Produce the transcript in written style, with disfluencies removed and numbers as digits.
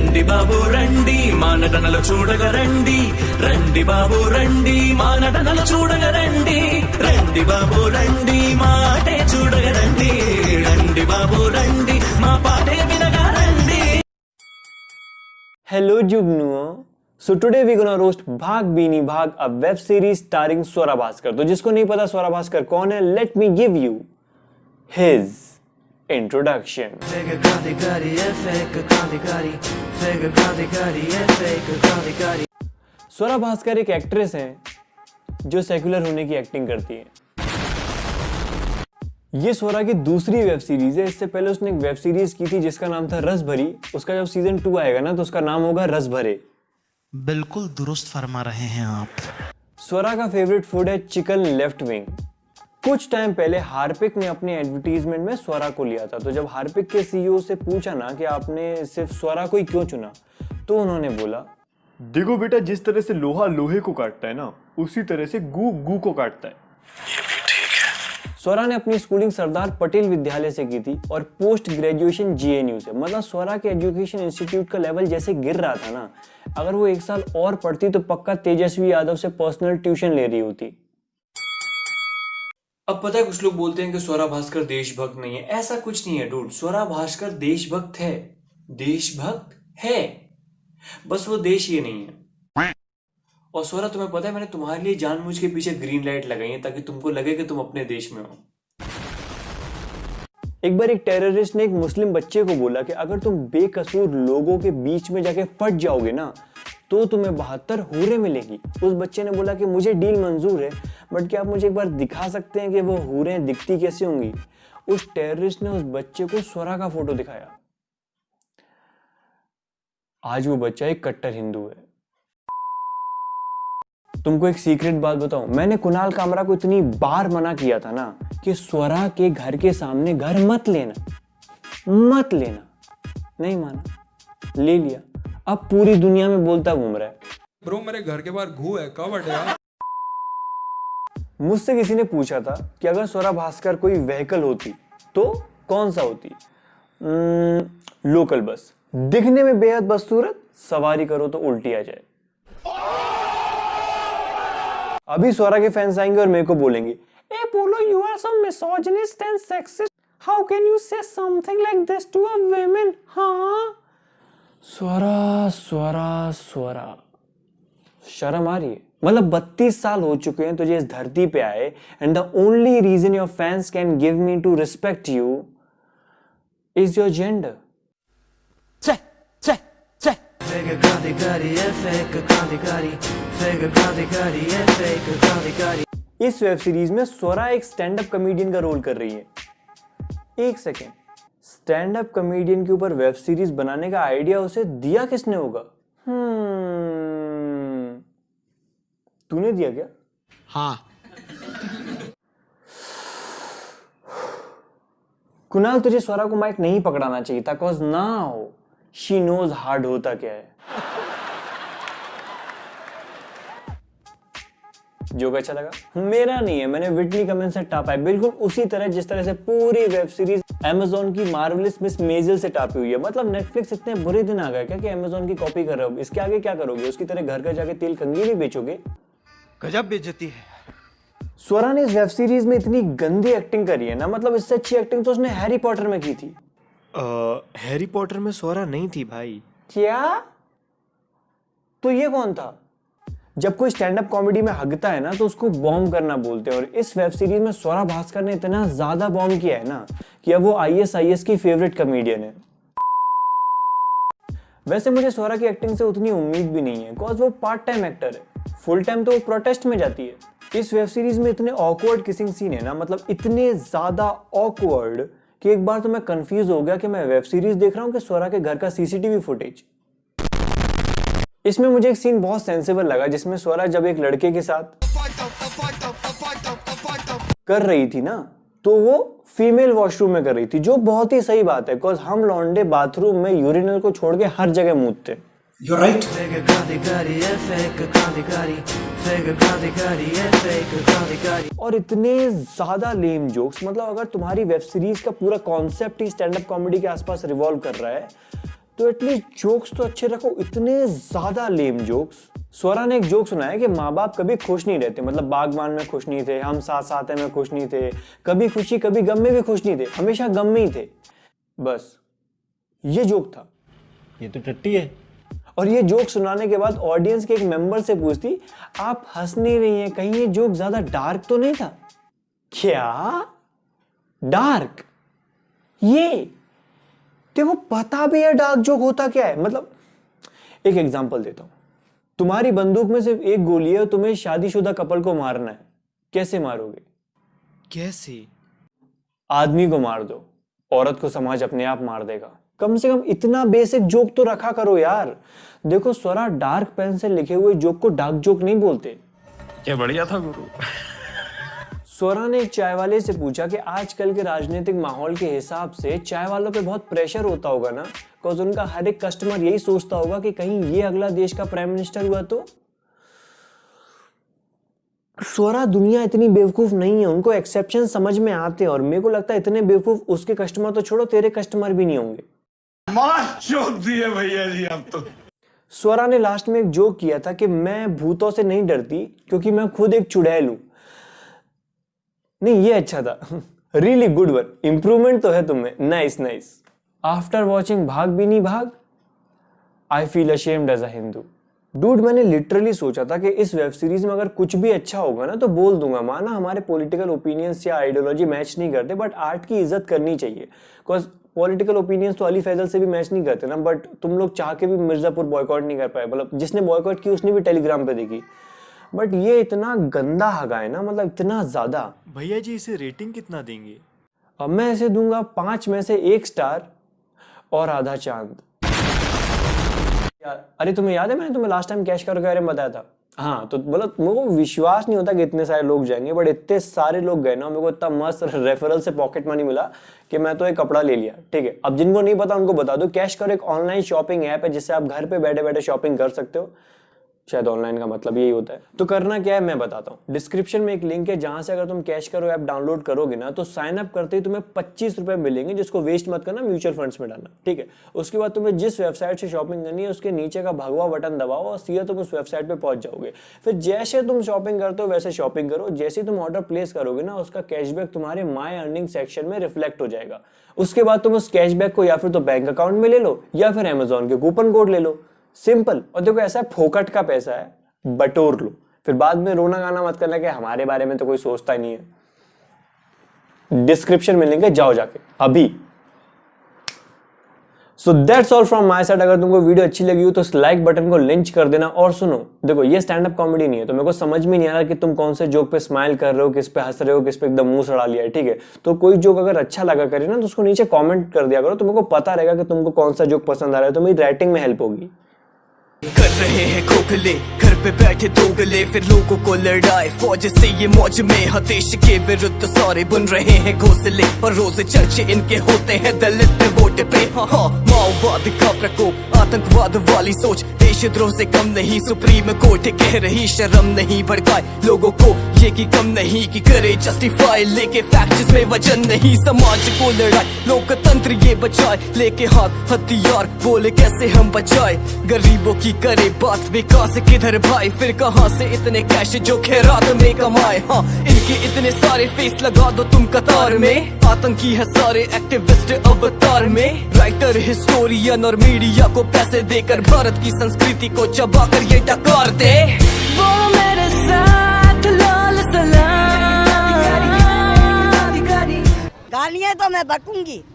రండి బాబు రండి మా నటనలు చూడగ రండి రండి బాబు రండి మా నటనలు చూడగ రండి రండి బాబు రండి మా ఆటే చూడగ రండి రండి బాబు రండి మా పాటే వినగా రండి. Hello Jugnuo. So today we're gonna roast भाग बीनी भाग, a web series starring Swara Bhaskar. तो जिसको नहीं पता स्वरा भास्कर कौन है, let me give you his introduction. Swara Bhaskar एक एक्ट्रेस हैं जो सेक्युलर होने की एक्टिंग करती है. ये स्वरा की दूसरी वेब सीरीज है. इससे पहले उसने एक वेब सीरीज की थी जिसका नाम था रस भरी. उसका जब सीजन 2 आएगा ना तो उसका नाम होगा रस भरे. बिल्कुल दुरुस्त फरमा रहे हैं आप. स्वरा का फेवरेट फूड है चिकन लेफ्ट विंग. कुछ टाइम पहले हार्पिक ने अपने एडवर्टीजमेंट में स्वरा को लिया था. तो जब हार्पिक के सीईओ से पूछा ना कि आपने सिर्फ स्वरा को ही क्यों चुना, तो उन्होंने बोला, देखो बेटा, जिस तरह से लोहा लोहे को काटता है ना, उसी तरह से गू गू को काटता है. स्वरा ने अपनी स्कूलिंग सरदार पटेल विद्यालय से की थी और पोस्ट ग्रेजुएशन जीएनयू से. मतलब स्वरा के एजुकेशन इंस्टीट्यूट का लेवल जैसे गिर रहा था ना, अगर वो एक साल और पढ़ती तो पक्का तेजस्वी यादव से पर्सनल ट्यूशन ले रही होती. अब पता है कुछ लोग बोलते हैं कि स्वरा भास्कर देशभक्त नहीं है. ऐसा कुछ नहीं है डूड. स्वरा भास्कर देशभक्त है, देशभक्त है, बस वो देश ये नहीं है. और स्वरा, तुम्हें पता है मैंने तुम्हारे लिए जानबूझ के पीछे ग्रीन लाइट लगाई है ताकि तुमको लगे कि तुम अपने देश में हो. एक बार एक टेररिस्ट ने एक मुस्लिम बच्चे को बोला कि अगर तुम बेकसूर लोगों के बीच में जाके फट जाओगे ना तो तुम्हें 72 हूरें मिलेगी. उस बच्चे ने बोला कि मुझे डील मंजूर है, बट क्या आप मुझे एक बार दिखा सकते हैं कि वो हूरें दिखती कैसे होंगी. उस टेररिस्ट ने उस बच्चे को स्वरा का फोटो दिखाया. आज वो बच्चा एक कट्टर हिंदू है. तुमको एक सीक्रेट बात बताऊं, मैंने कुणाल कामरा को इतनी बार मना किया था ना कि स्वरा के घर के सामने घर मत लेना, मत लेना. नहीं माना, ले लिया. अब पूरी दुनिया में बोलता घूम रहा है, ब्रो मेरे घर के बाहर घू है, कब हटेगा. मुझसे किसी ने पूछा था कि अगर स्वरा भास्कर कोई व्हीकल होती तो कौन सा होती. Local bus. दिखने में बेहद बदसूरत, सवारी करो तो उल्टी आ जाए. अभी स्वरा के फैंस आएंगे और मेरे को बोलेंगे, ए पोलो, you are so misogynist and sexist, how can you say something like this to a women. हाँ स्वरा स्वरा स्वरा, शर्म आ रही है. मतलब 32 साल हो चुके हैं तुझे इस धरती पे आए, and the only reason your fans can give me to respect you is your gender. इस वेब सीरीज में स्वरा एक स्टैंड अप कॉमेडियन का रोल कर रही है. एक सेकेंड, स्टैंड अप कॉमेडियन के ऊपर वेब सीरीज बनाने का आइडिया उसे दिया किसने होगा. तूने दिया क्या. हाँ. कुणाल, तुझे स्वरा को माइक नहीं पकड़ाना चाहिए था, cause now she knows hard होता क्या है. जोक अच्छा लगा? मेरा नहीं है, मैंने विटनी कमेंट से टापा है, बिल्कुल उसी तरह जिस तरह से पूरी वेब सीरीज अमेज़न की मार्वलस मिस मेजल से टापी हुई है. मतलब नेटफ्लिक्स इतने बुरे दिन आ गए क्या कि अमेज़न की कॉपी कर रहे हो. इसके आगे क्या करोगे? उसकी तरह घर घर जाके तेल कंघी नहीं बेचोगे. गजब बेइज्जती है. स्वरा ने इस वेब सीरीज में इतनी गंदी एक्टिंग करी है ना, मतलब इससे अच्छी एक्टिंग तो उसने हैरी पॉटर में की थी. हैरी पॉटर में स्वरा नहीं थी भाई. क्या? तो ये कौन था? जब कोई स्टैंड अप कॉमेडी में हगता है ना तो उसको बॉम्ब करना बोलते हैं, और इस वेब सीरीज में स्वरा भास्कर ने इतना ज्यादा बॉम्ब किया है ना कि अब वो आईएस की फेवरेट कॉमेडियन है. वैसे मुझे स्वरा की एक्टिंग से उतनी उम्मीद भी नहीं है, बिकॉज वो पार्ट टाइम एक्टर है. फुल टाइम तो वो प्रोटेस्ट में जाती है. इस वेब सीरीज में इतने ऑकवर्ड किसिंग सीन है ना, मतलब इतने ज्यादा ऑकवर्ड कि एक बार तो मैं कंफ्यूज हो गया कि मैं वेब सीरीज देख रहा हूँ कि स्वरा के घर का सीसीटीवी फुटेज. इसमें मुझे एक सीन बहुत सेंसिबल लगा जिसमें स्वरा जब एक लड़के के साथ कर रही थी ना, तो वो फीमेल वॉशरूम में कर रही थी, जो बहुत ही सही बात है, बिकॉज हम लौंडे बाथरूम में यूरिनल को छोड़ के हर जगह मूतते. You're right. और इतने ज्यादा लेम जोक्स. मतलब अगर तुम्हारी वेब सीरीज का पूरा कॉन्सेप्ट ही स्टैंड अप कॉमेडी के आसपास रिवॉल्व कर रहा है तो एटलीस्ट जोक्स तो अच्छे रखो, इतने ज्यादा लेम जोक्स। स्वरा ने एक जोक सुनाया कि माँ बाप कभी खुश नहीं रहते, मतलब बागबान में खुश नहीं थे, हम साथ साथ हैं में खुश नहीं थे, कभी खुशी कभी गम में भी खुश नहीं थे, हमेशा गम में ही थे। बस ये जोक था। ये तो टट्टी है। और ये जोक सुनाने के बाद ऑडियंस के एक मेंबर से पूछती, आप हंस नहीं रही हैं, कहीं ये जोक ज्यादा डार्क तो नहीं था? क्या डार्क? ये देखो पता भी है डार्क जोक होता क्या है। मतलब एक एग्जांपल देता हूं, तुम्हारी बंदूक में सिर्फ एक गोली है और तुम्हें शादीशुदा कपल को मारना है, कैसे मारोगे? कैसे? आदमी को मार दो, औरत को समाज अपने आप मार देगा। कम से कम इतना बेसिक जोक तो रखा करो यार। देखो स्वरा डार्क पेन से लिखे हुए जोक को डार्क जोक नहीं बोलते। क्या बढ़िया था गुरु। स्वरा ने एक चाय वाले से पूछा कि आजकल के राजनीतिक माहौल के हिसाब से चाय वालों पे बहुत प्रेशर होता होगा ना, बिकॉज उनका हर एक कस्टमर यही सोचता होगा कि कहीं ये अगला देश का प्राइम मिनिस्टर हुआ तो। स्वरा दुनिया इतनी बेवकूफ नहीं है, उनको एक्सेप्शन समझ में आते हैं, और मेरे को लगता है इतने बेवकूफ उसके कस्टमर तो छोड़ो, तेरे कस्टमर भी नहीं होंगे। दिए भैया जी आप तो। स्वरा ने लास्ट में एक जोक किया था कि मैं भूतों से नहीं डरती क्योंकि मैं खुद एक चुड़ैल हूं। नहीं ये अच्छा था। रियली गुड वन, इंप्रूवमेंट तो है तुम्हें। Nice nice. आफ्टर वॉचिंग भाग भी नहीं भाग, I feel ashamed as a Hindu. Dude मैंने लिटरली सोचा था कि इस वेब सीरीज में अगर कुछ भी अच्छा होगा ना तो बोल दूंगा, माना हमारे पॉलिटिकल ओपिनियंस या आइडियोलॉजी मैच नहीं करते, बट आर्ट की इज्जत करनी चाहिए। बिकॉज पॉलिटिकल ओपिनियंस तो अली फैजल से भी मैच नहीं करते ना, बट तुम लोग चाह के भी मिर्जापुर बॉयकॉट नहीं कर पाए। मतलब जिसने बॉयकॉट की उसने भी टेलीग्राम पे देखी, बट ये इतना गंदा हगा है ना, मतलब इतना ज्यादा। भैया जी इसे रेटिंग कितना देंगे? अब मैं इसे दूंगा 5 में से 1 स्टार और आधा चांद। यार अरे तुम्हें याद है मैंने तुम्हें लास्ट टाइम कैश करो के बारे में बताया था? हाँ, तो मतलब मेरे को विश्वास नहीं होता कि इतने सारे लोग जाएंगे, बट इतने सारे लोग गए ना, मेरे को इतना मस्त रेफरल से पॉकेट मनी मिला कि मैं तो एक कपड़ा ले लिया। ठीक है, अब जिनको नहीं पता उनको बता दो, कैश करो एक ऑनलाइन शॉपिंग ऐप है जिससे आप घर पे बैठे बैठे शॉपिंग कर सकते हो। शायद ऑनलाइन का मतलब यही होता है। तो करना क्या है मैं बताता हूँ। डिस्क्रिप्शन में एक लिंक है जहां से अगर तुम कैश करो ऐप डाउनलोड करोगे ना तो साइन अप करते ही तुम्हें 25 रुपए मिलेंगे, जिसको वेस्ट मत करना, म्यूचुअल फंड्स में डालना। ठीक है, उसके बाद तुम्हें जिस वेबसाइट से शॉपिंग करनी है उसके नीचे का भगवा बटन दबाओ और सीधा तुम उस वेबसाइट पे पहुंच जाओगे। फिर जैसे तुम शॉपिंग करते हो वैसे शॉपिंग करो, जैसे तुम ऑर्डर प्लेस करोगे ना उसका कैशबैक तुम्हारे माई अर्निंग सेक्शन में रिफ्लेक्ट हो जाएगा। उसके बाद तुम उस कैशबैक को या फिर तो बैंक अकाउंट में ले लो या फिर अमेजोन के कूपन कोड ले लो। सिंपल। और देखो ऐसा फोकट का पैसा है, बटोर लो, फिर बाद में रोना गाना मत करना कि हमारे बारे में तो कोई सोचता ही नहीं है। डिस्क्रिप्शन में लिंक है, जाओ जाके अभी। So that's all from my side. अगर तुमको वीडियो अच्छी लगी हो तो लाइक बटन को लिंच कर देना। और सुनो, देखो ये स्टैंड अप कॉमेडी नहीं है, तो मेरे को समझ में नहीं आ रहा कि तुम कौन से जोक पे स्माइल कर रहे हो, किस पे हंस रहे हो, किस पे एकदम मुंह सड़ा लिया है। ठीक है, तो कोई जोक अगर अच्छा लगा करे ना तो उसको नीचे कॉमेंट कर दिया करो, तो मेरे को पता रहेगा कि तुमको कौन सा जोक पसंद आ रहा है, तो मेरी राइटिंग में हेल्प होगी। कर रहे हैं खोखले घर पे बैठे दोगले, फिर लोगों को लड़ाए फौज से ये मौज में, हदेश के विरुद्ध सारे बुन रहे हैं घोंसले, और रोज चर्चे इनके होते हैं दलित वोट पे। हाँ, माओवाद का प्रकोप, आतंकवाद वाली सोच, देशद्रोह से कम नहीं, सुप्रीम कोर्ट कह रही शर्म नहीं, भड़काए लोगों को ये की कम नहीं कि करे जस्टिफाई, लेके फैक्ट्स में वजन नहीं, समाज को लड़ाए लोकतंत्र ये बचाए, लेके हाथ हथियार बोले कैसे हम बचाए, गरीबों की करे बात विकास किधर भाई, फिर कहां से इतने कैश जो खैरात में कमाए। हाँ, इनके इतने सारे फेस लगा दो तुम कतार में, आतंकी है सारे एक्टिविस्ट अवतार में, राइटर हिस्टोरियन और मीडिया को पैसे देकर भारत की संस्कृति को चबाकर ये डकार दे। वो मेरे साथ लाल सलाम, गालियां तो मैं बकूंगी।